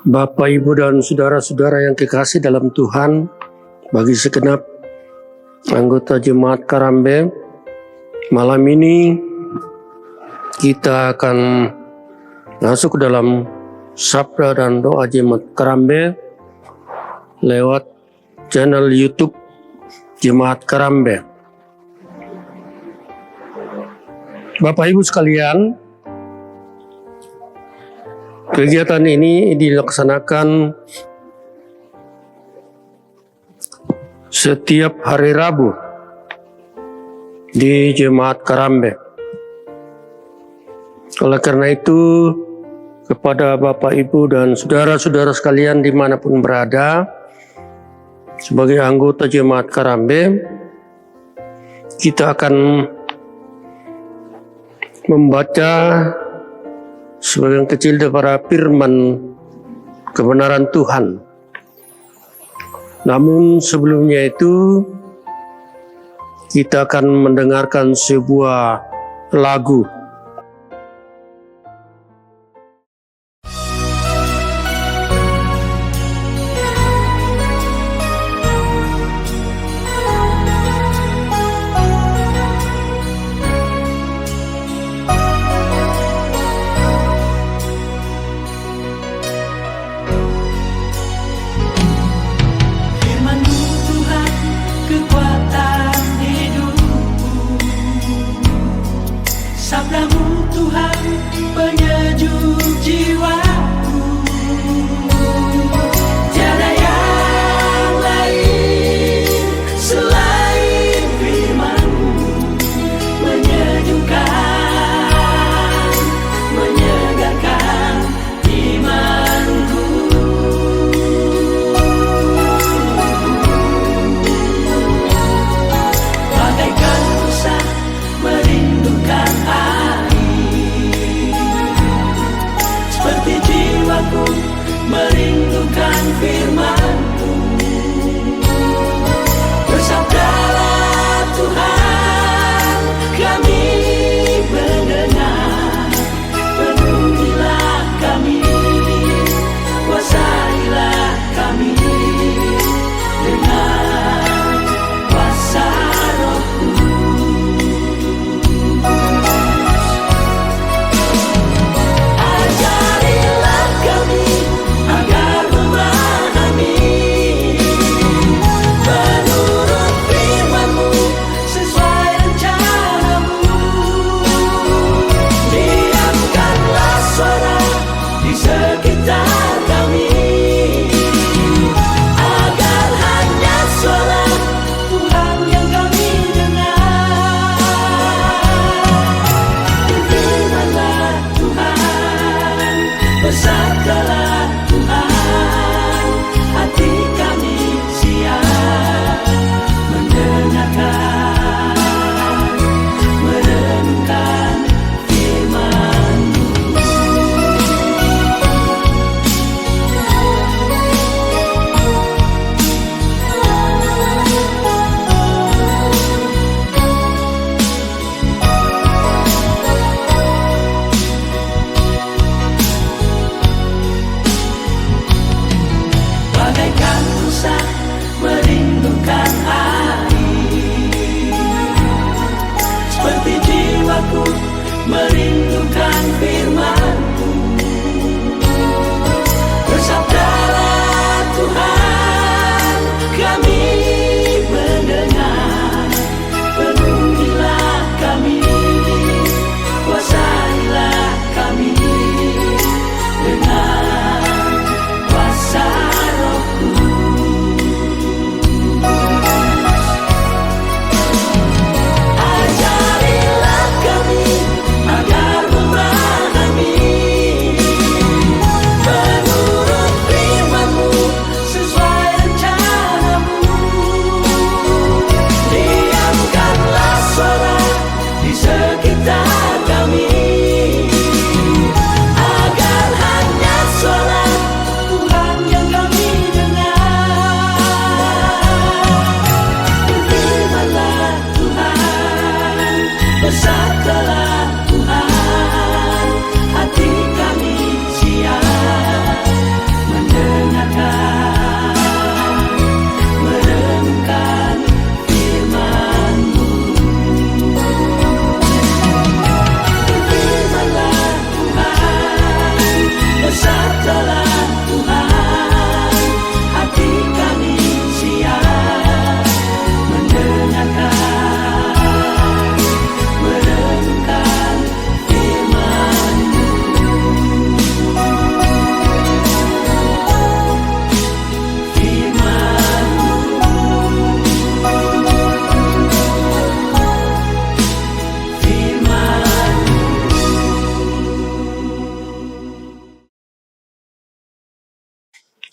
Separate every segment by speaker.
Speaker 1: Bapak, Ibu, dan saudara-saudara yang kekasih dalam Tuhan, bagi segenap anggota Jemaat Karambe, malam ini kita akan masuk ke dalam sabda dan doa Jemaat Karambe lewat channel YouTube Jemaat Karambe. Bapak Ibu sekalian, kegiatan ini dilaksanakan setiap hari Rabu di Jemaat Karambe. Oleh karena itu, kepada Bapak, Ibu, dan saudara-saudara sekalian dimanapun berada, sebagai anggota Jemaat Karambe, kita akan membaca sebagian kecil daripada firman kebenaran Tuhan. Namun sebelumnya itu kita akan mendengarkan sebuah lagu.
Speaker 2: Merindukan firman-Mu, bersabdalah Tuhan, kami mendengar. Penuhilah kami, kuasailah kami dengan kuasa Roh-Mu. Ajarilah kami agar memahami menurut firman-Mu sesuai rencana-Mu. Diamkanlah suara di sekitar kami, agar hanya suara Tuhan yang kami dengar. Firman-Lah Tuhan, bersabdalah Tuhan, hati kami siap mendengarkan, merenungkan firman-Mu. Bagaikan rusa merindukan air, seperti jiwaku merindukan firman-Mu. Bersabdalah Tuhan, kami mendengar. Penuhilah kami, kuasailah kami dengan kuasa Roh-Mu. Ajarilah kami agar memahami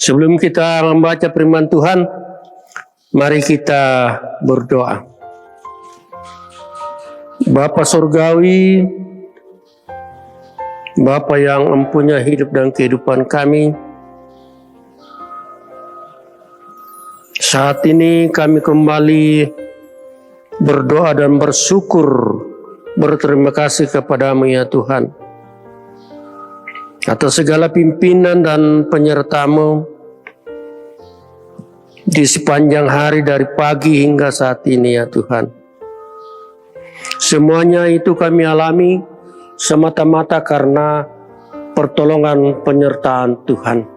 Speaker 1: Sebelum kita membaca firman Tuhan, mari kita berdoa. Bapa Surgawi, Bapa yang mempunyai hidup dan kehidupan kami, saat ini kami kembali berdoa dan bersyukur, berterima kasih kepadamu ya Tuhan, atas segala pimpinan dan penyertamu di sepanjang hari dari pagi hingga saat ini ya Tuhan. Semuanya itu kami alami semata-mata karena pertolongan penyertaan Tuhan.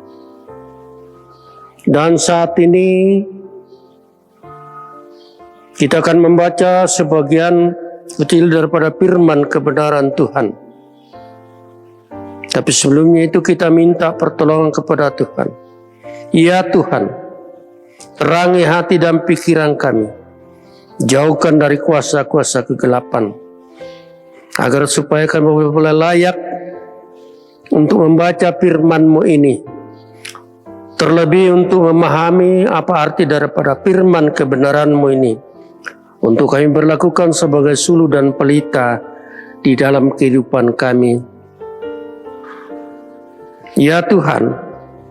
Speaker 1: Dan saat ini kita akan membaca sebagian kecil daripada firman kebenaran Tuhan. Tapi sebelumnya itu kita minta pertolongan kepada Tuhan. Ya Tuhan, terangi hati dan pikiran kami. Jauhkan dari kuasa-kuasa kegelapan. Agar supaya kami boleh layak untuk membaca firman-Mu ini. Terlebih untuk memahami apa arti daripada firman kebenaran-Mu ini. Untuk kami berlakukan sebagai suluh dan pelita di dalam kehidupan kami. Ya Tuhan,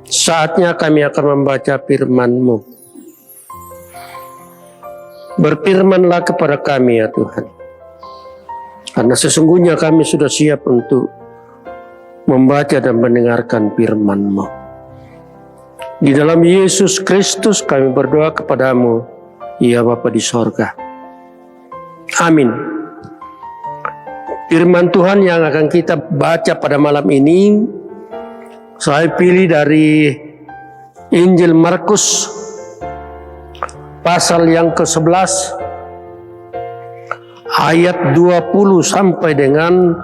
Speaker 1: saatnya kami akan membaca firman-Mu. Berfirmanlah kepada kami ya Tuhan. Karena sesungguhnya kami sudah siap untuk membaca dan mendengarkan firman-Mu. Di dalam Yesus Kristus kami berdoa kepadamu, ya Bapa di sorga. Amin. Firman Tuhan yang akan kita baca pada malam ini, saya pilih dari Injil Markus pasal yang ke-11 ayat 20 sampai dengan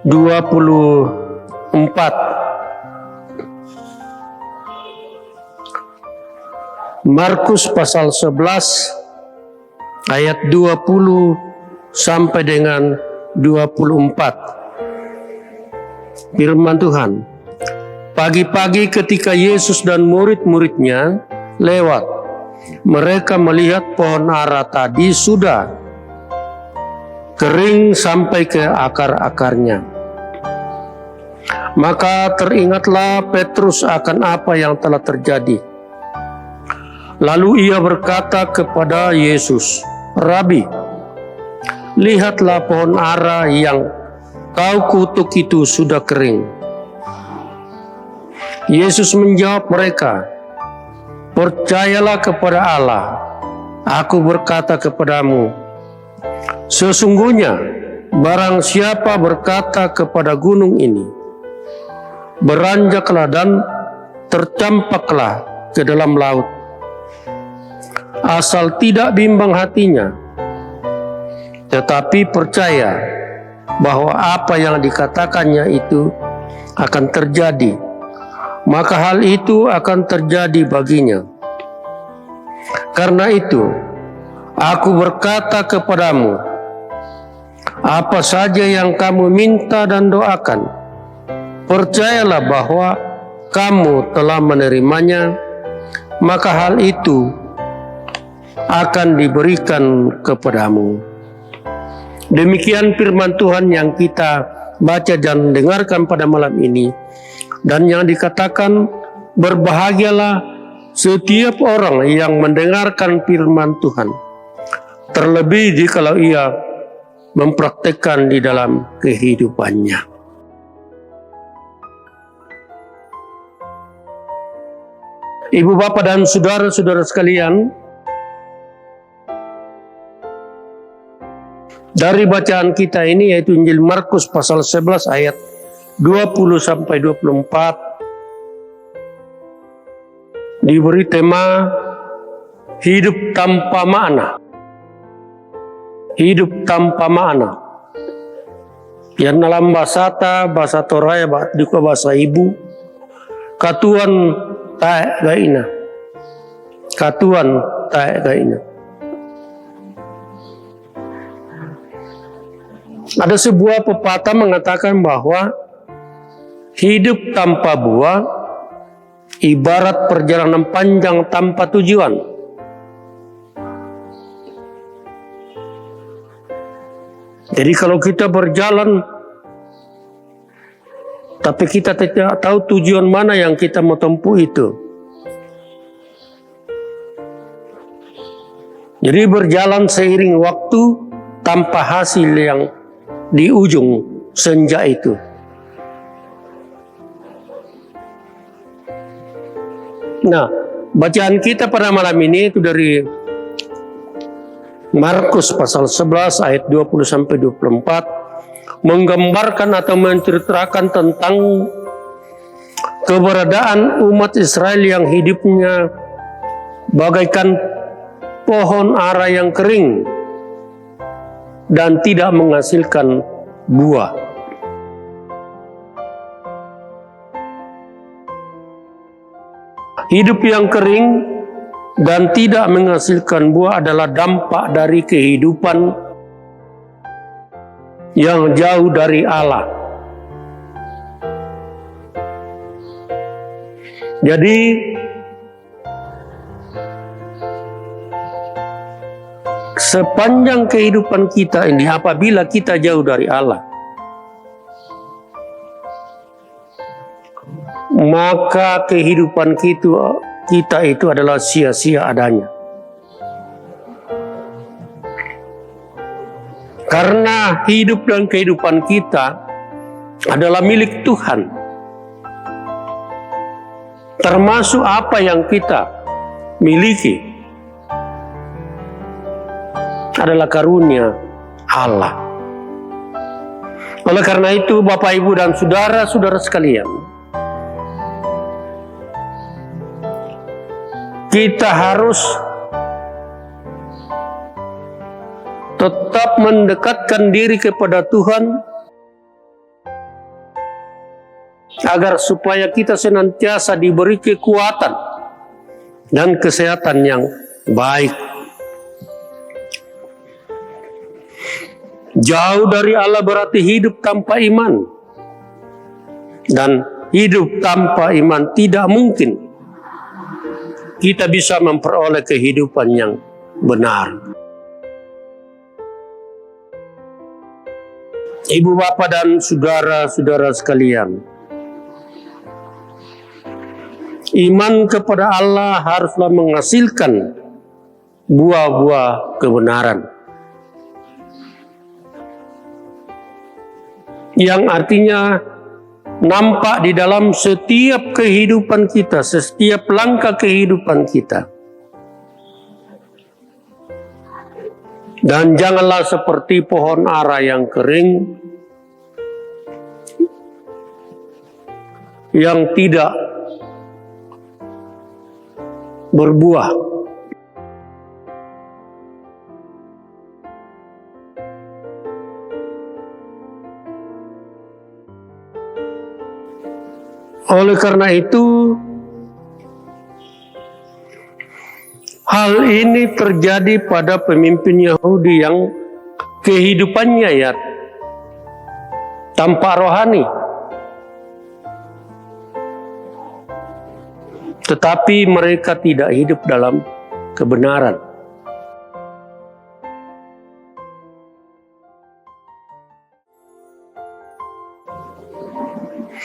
Speaker 1: 24. Markus pasal 11 ayat 20 sampai dengan 24. Firman Tuhan. Pagi-pagi ketika Yesus dan murid-muridnya lewat, mereka melihat pohon ara tadi sudah kering sampai ke akar-akarnya. Maka teringatlah Petrus akan apa yang telah terjadi. Lalu ia berkata kepada Yesus, "Rabi, lihatlah pohon ara yang Kau kutuk itu sudah kering." Yesus menjawab mereka, "Percayalah kepada Allah. Aku berkata kepadamu, sesungguhnya barang siapa berkata kepada gunung ini, beranjaklah dan tercampaklah ke dalam laut, asal tidak bimbang hatinya, tetapi percaya bahwa apa yang dikatakannya itu akan terjadi, maka hal itu akan terjadi baginya. Karena itu, aku berkata kepadamu, apa saja yang kamu minta dan doakan, percayalah bahwa kamu telah menerimanya, maka hal itu akan diberikan kepadamu." Demikian firman Tuhan yang kita baca dan dengarkan pada malam ini. Dan yang dikatakan, berbahagialah setiap orang yang mendengarkan firman Tuhan, terlebih jikalau ia mempraktekkan di dalam kehidupannya. Ibu, bapak, dan saudara-saudara sekalian, dari bacaan kita ini yaitu Injil Markus pasal 11 ayat 20 sampai 24 diberi tema hidup tanpa makna. Hidup tanpa makna. Yang dalam bahasa Toraya, juga bahasa ibu, katuan tae gaina. Katuan tae gaina. Ada sebuah pepatah mengatakan bahwa Hidup tanpa buah ibarat perjalanan panjang tanpa tujuan. Jadi kalau kita berjalan tapi kita tidak tahu tujuan mana yang kita mau tempuh itu. Jadi berjalan seiring waktu tanpa hasil yang di ujung senja itu. Nah, bacaan kita pada malam ini itu dari Markus pasal 11 ayat 20 sampai 24 menggambarkan atau menceritakan tentang keberadaan umat Israel yang hidupnya bagaikan pohon ara yang kering dan tidak menghasilkan buah. Hidup yang kering dan tidak menghasilkan buah adalah dampak dari kehidupan yang jauh dari Allah. Jadi sepanjang kehidupan kita ini apabila kita jauh dari Allah, maka kehidupan kita itu adalah sia-sia adanya. Karena hidup dan kehidupan kita adalah milik Tuhan. Termasuk apa yang kita miliki adalah karunia Allah. Oleh karena itu Bapak, Ibu, dan saudara-saudara sekalian, kita harus tetap mendekatkan diri kepada Tuhan agar supaya kita senantiasa diberi kekuatan dan kesehatan yang baik. Jauh dari Allah berarti hidup tanpa iman, dan hidup tanpa iman tidak mungkin kita bisa memperoleh kehidupan yang benar. Ibu, bapak, dan saudara-saudara sekalian, iman kepada Allah haruslah menghasilkan buah-buah kebenaran, yang artinya nampak di dalam setiap kehidupan kita, setiap langkah kehidupan kita. Dan janganlah seperti pohon ara yang kering, yang tidak berbuah. Oleh karena itu, hal ini terjadi pada pemimpin Yahudi yang kehidupannya ya tanpa rohani, tetapi mereka tidak hidup dalam kebenaran.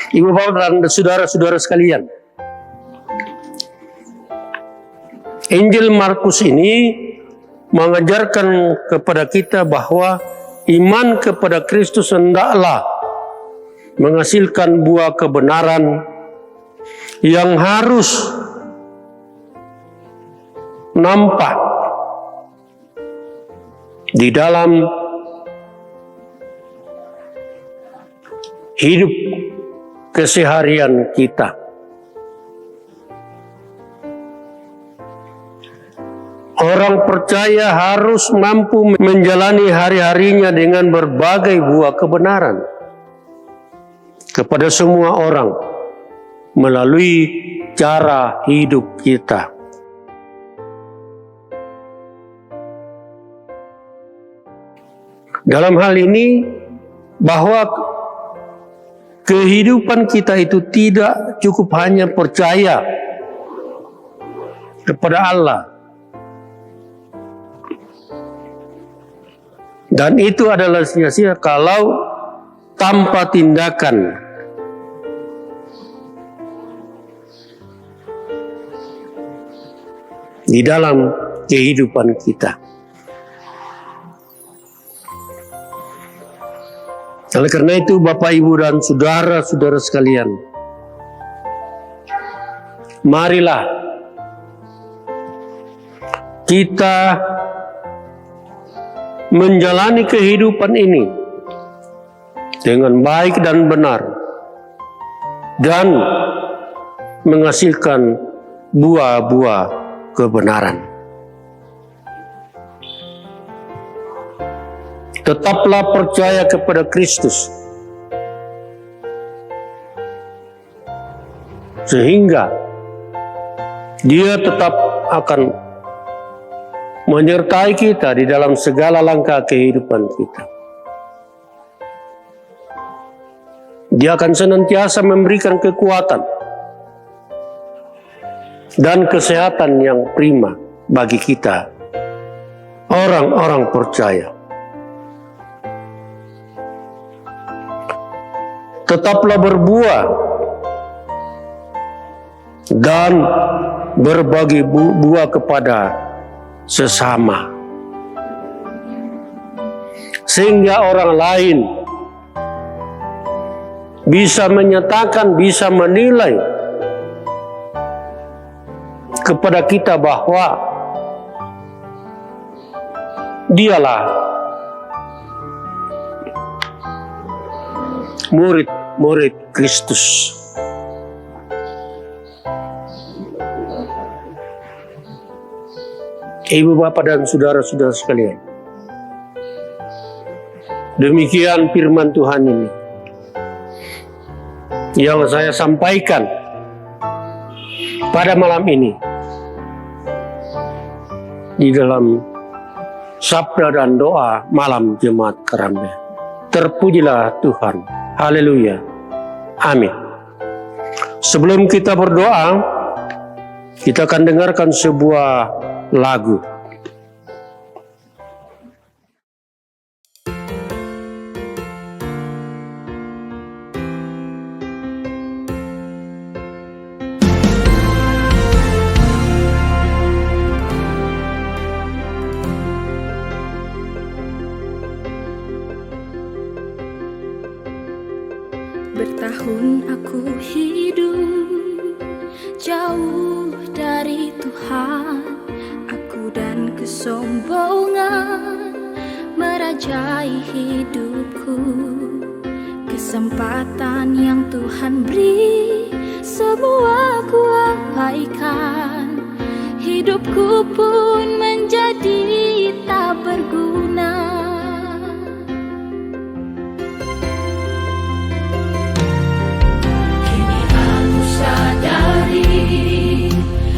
Speaker 1: Ibu bapak dan saudara-saudara sekalian, Injil Markus ini mengajarkan kepada kita bahwa iman kepada Kristus hendaklah menghasilkan buah kebenaran yang harus nampak di dalam hidup keseharian kita. Orang percaya harus mampu menjalani hari-harinya dengan berbagai buah kebenaran kepada semua orang melalui cara hidup kita. Dalam hal ini, bahwa kehidupan kita itu tidak cukup hanya percaya kepada Allah. Dan itu adalah sia-sia kalau tanpa tindakan. Di dalam kehidupan kita. Oleh karena itu Bapak, Ibu, dan saudara-saudara sekalian, marilah kita menjalani kehidupan ini dengan baik dan benar dan menghasilkan buah-buah kebenaran. Tetaplah percaya kepada Kristus sehingga Dia tetap akan menyertai kita di dalam segala langkah kehidupan kita. Dia akan senantiasa memberikan kekuatan dan kesehatan yang prima bagi kita, orang-orang percaya. Tetaplah berbuah dan berbagi buah kepada sesama, sehingga orang lain bisa menyatakan, bisa menilai kepada kita bahwa dialah murid Kristus. Ibu, bapak, dan saudara-saudara sekalian, demikian firman Tuhan ini yang saya sampaikan pada malam ini di dalam sabda dan doa malam Jemaat Keramaian. Terpujilah Tuhan. Haleluya. Amin. Sebelum kita berdoa, kita akan dengarkan sebuah lagu.
Speaker 3: Bertahun aku hidup jauh dari Tuhan, aku dan kesombongan merajai hidupku. Kesempatan yang Tuhan beri semua ku abaikan, hidupku pun menjadi tak berguna.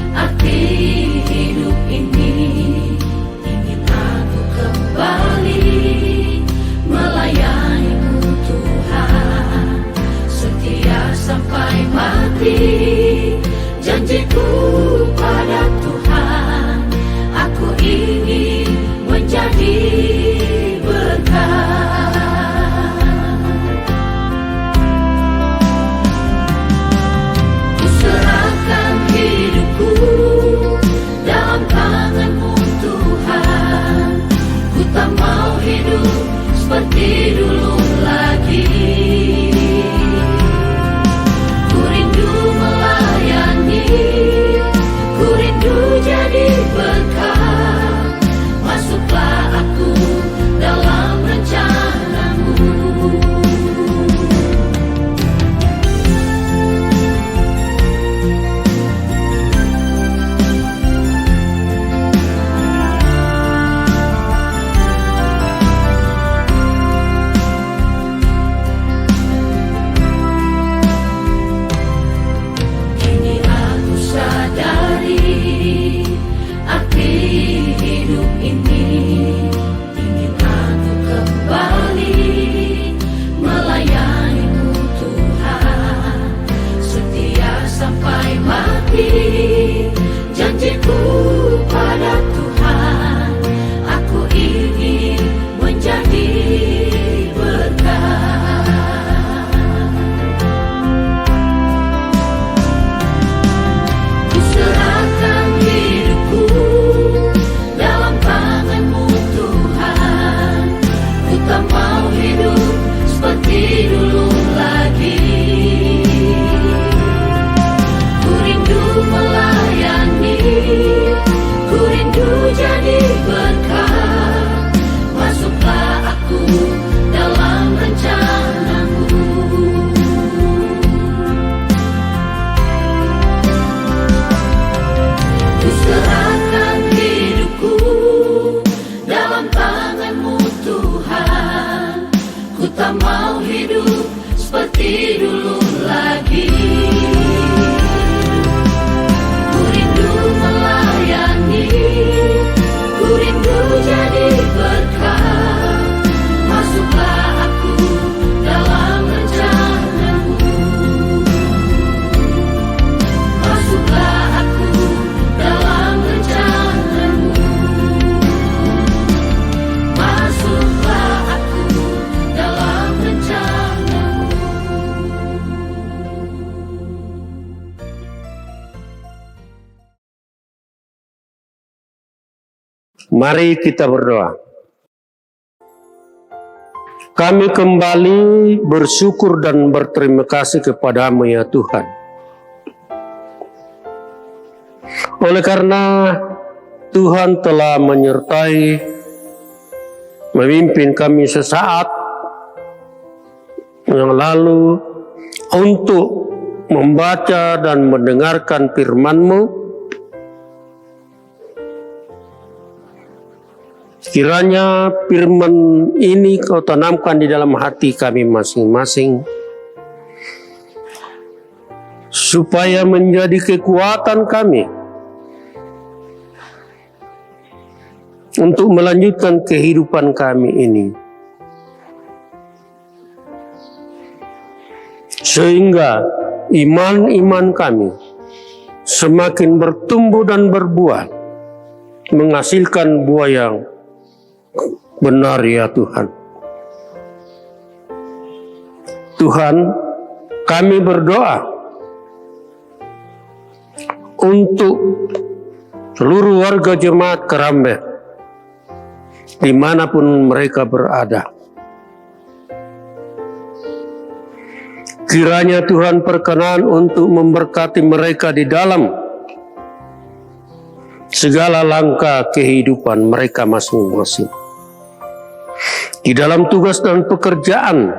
Speaker 2: Arti hidup ini, ingin aku kembali melayani-Mu Tuhan, setia sampai mati. Janjiku pada Tuhan, aku ingin menjadi berkat. Dalam tangan-Mu Tuhan, ku tak mau hidup seperti dulu lagi. Ku rindu melayani, ku rindu jadi berkat. Masuklah aku dalam rencana-Mu. berkat. Ku serahkan hidupku dalam tangan-Mu Tuhan. Ku tak mau hidup seperti dulu lagi. Ku rindu melayani, ku rindu jadi berkat. Masuklah aku dalam rencana-Mu. Ku serahkan hidupku dalam tangan-Mu Tuhan. Ku tak mau hidup seperti dulu lagi. Ku rindu melayani, ku rindu jadi berkat. Masuklah aku dalam rencana-Mu. Masuklah aku dalam rencana-Mu. Masuklah aku dalam rencana-Mu.
Speaker 1: Mari kita berdoa. Kami kembali bersyukur dan berterima kasih kepada-Mu ya Tuhan. Oleh karena Tuhan telah menyertai, memimpin kami sesaat yang lalu untuk membaca dan mendengarkan firman-Mu. Kiranya firman ini Kau tanamkan di dalam hati kami masing-masing, supaya menjadi kekuatan kami untuk melanjutkan kehidupan kami ini, sehingga iman-iman kami semakin bertumbuh dan berbuah, menghasilkan buah yang benar ya Tuhan. Tuhan, kami berdoa untuk seluruh warga jemaat Kerambe dimanapun mereka berada. Kiranya Tuhan berkenan untuk memberkati mereka di dalam segala langkah kehidupan mereka masing-masing, di dalam tugas dan pekerjaan,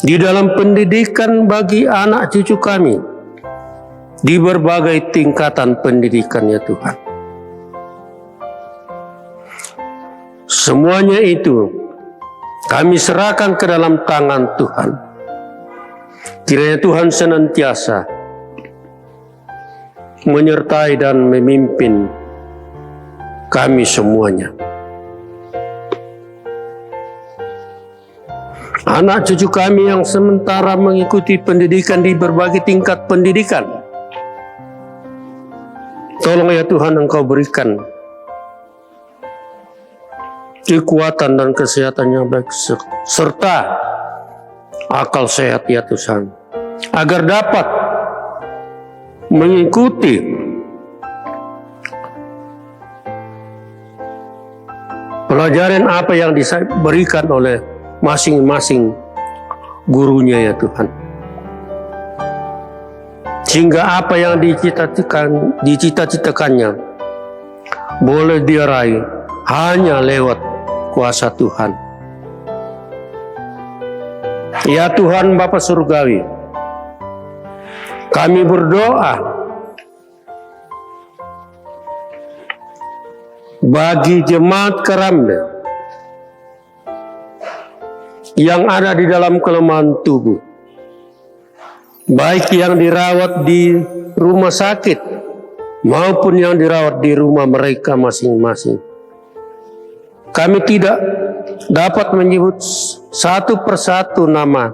Speaker 1: di dalam pendidikan bagi anak cucu kami, di berbagai tingkatan pendidikan ya Tuhan. Semuanya itu kami serahkan ke dalam tangan Tuhan. Kiranya Tuhan senantiasa menyertai dan memimpin kami semuanya. Anak cucu kami yang sementara mengikuti pendidikan di berbagai tingkat pendidikan, tolong ya Tuhan Engkau berikan kekuatan dan kesehatan yang baik serta akal sehat ya Tuhan, agar dapat mengikuti pelajaran apa yang diberikan oleh masing-masing gurunya ya Tuhan, sehingga apa yang dicita-citakannya boleh diraih hanya lewat kuasa Tuhan. Ya Tuhan Bapa Surgawi, kami berdoa bagi jemaat Kerambe yang ada di dalam kelemahan tubuh, baik yang dirawat di rumah sakit maupun yang dirawat di rumah mereka masing-masing. Kami tidak dapat menyebut satu persatu nama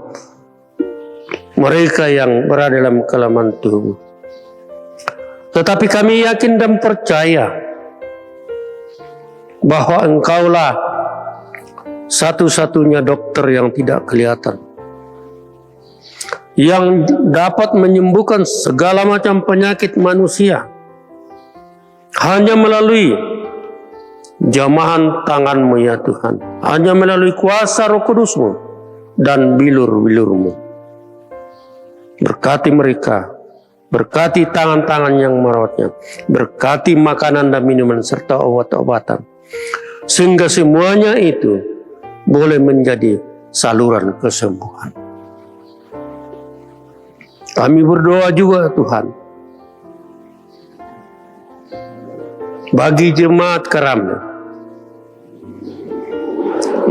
Speaker 1: mereka yang berada dalam kelemahan tubuh, tetapi kami yakin dan percaya bahwa Engkaulah satu-satunya dokter yang tidak kelihatan, yang dapat menyembuhkan segala macam penyakit manusia hanya melalui jamahan tangan-Mu ya Tuhan, hanya melalui kuasa Roh Kudus-Mu dan bilur-bilur-Mu. Berkati mereka, berkati tangan-tangan yang merawatnya, berkati makanan dan minuman serta obat-obatan, sehingga semuanya itu boleh menjadi saluran kesembuhan. Kami berdoa juga Tuhan, bagi jemaat Karambe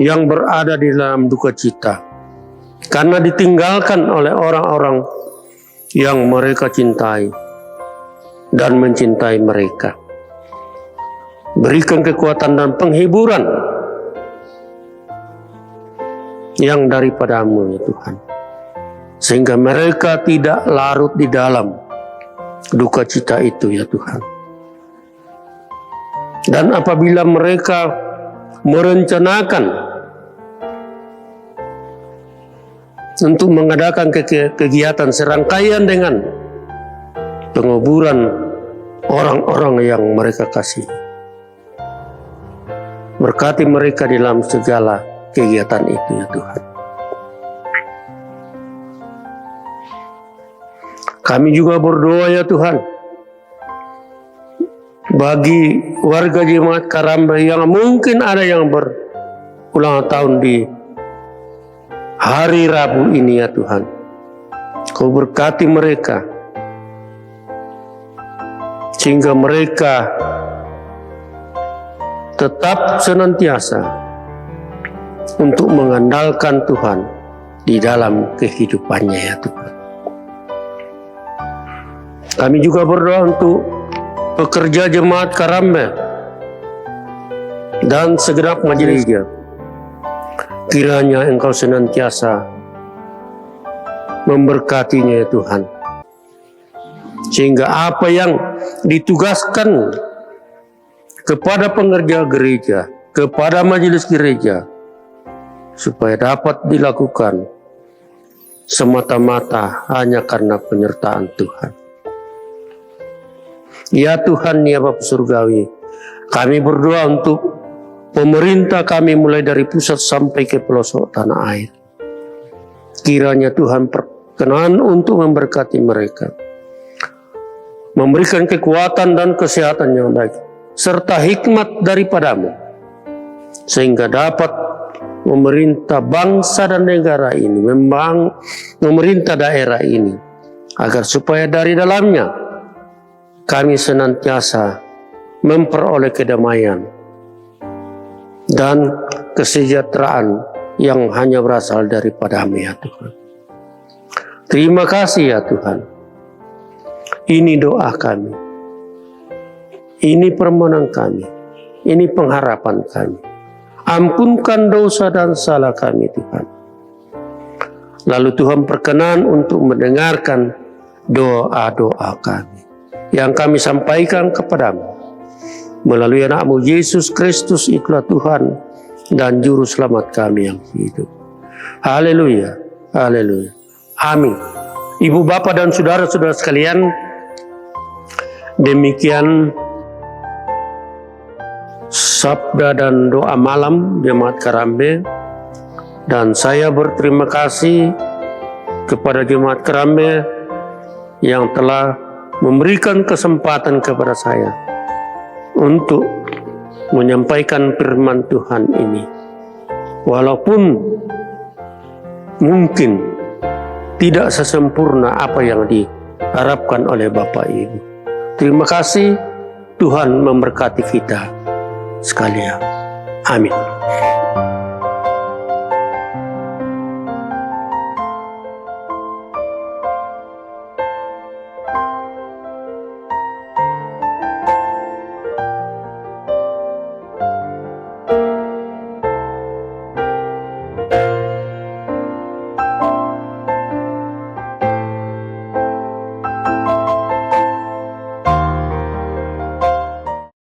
Speaker 1: yang berada di dalam duka cita karena ditinggalkan oleh orang-orang yang mereka cintai dan mencintai mereka. Berikan kekuatan dan penghiburan yang daripada-Mu ya Tuhan, sehingga mereka tidak larut di dalam duka cita itu ya Tuhan. Dan apabila mereka merencanakan untuk mengadakan kegiatan serangkaian dengan penguburan orang-orang yang mereka kasih, berkati mereka dalam segala kegiatan itu ya Tuhan. Kami juga berdoa ya Tuhan, bagi warga jemaat Karambe yang mungkin ada yang berulang tahun di hari Rabu ini ya Tuhan. Kau berkati mereka, sehingga mereka tetap senantiasa untuk mengandalkan Tuhan di dalam kehidupannya ya Tuhan. Kami juga berdoa untuk pekerja jemaat Karambe dan segenap majelisnya. Kiranya Engkau senantiasa memberkatinya ya Tuhan, sehingga apa yang ditugaskan kepada pengerja gereja, kepada majelis gereja, supaya dapat dilakukan semata-mata hanya karena penyertaan Tuhan. Ya Tuhan, ya Bapa Surgawi, kami berdoa untuk pemerintah kami mulai dari pusat sampai ke pelosok tanah air. Kiranya Tuhan berkenan untuk memberkati mereka, memberikan kekuatan dan kesehatan yang baik, serta hikmat daripada-Mu, sehingga dapat memerintah bangsa dan negara ini, memerintah daerah ini, agar supaya dari dalamnya kami senantiasa memperoleh kedamaian dan kesejahteraan yang hanya berasal daripada-Mu ya Tuhan. Terima kasih ya Tuhan. Ini doa kami, ini permohonan kami, ini pengharapan kami. Ampunkan dosa dan salah kami Tuhan. Lalu Tuhan berkenan untuk mendengarkan doa-doa kami yang kami sampaikan kepadamu melalui anak-Mu Yesus Kristus, itulah Tuhan dan Juru Selamat kami yang hidup. Haleluya, haleluya, amin. Ibu, Bapak, dan saudara-saudara sekalian, demikian sabda dan doa malam jemaat Karambe, dan saya berterima kasih kepada jemaat Karambe yang telah memberikan kesempatan kepada saya untuk menyampaikan firman Tuhan ini, walaupun mungkin tidak sesempurna apa yang diharapkan oleh Bapak Ibu. Terima kasih. Tuhan memberkati kita sekalian. Amin.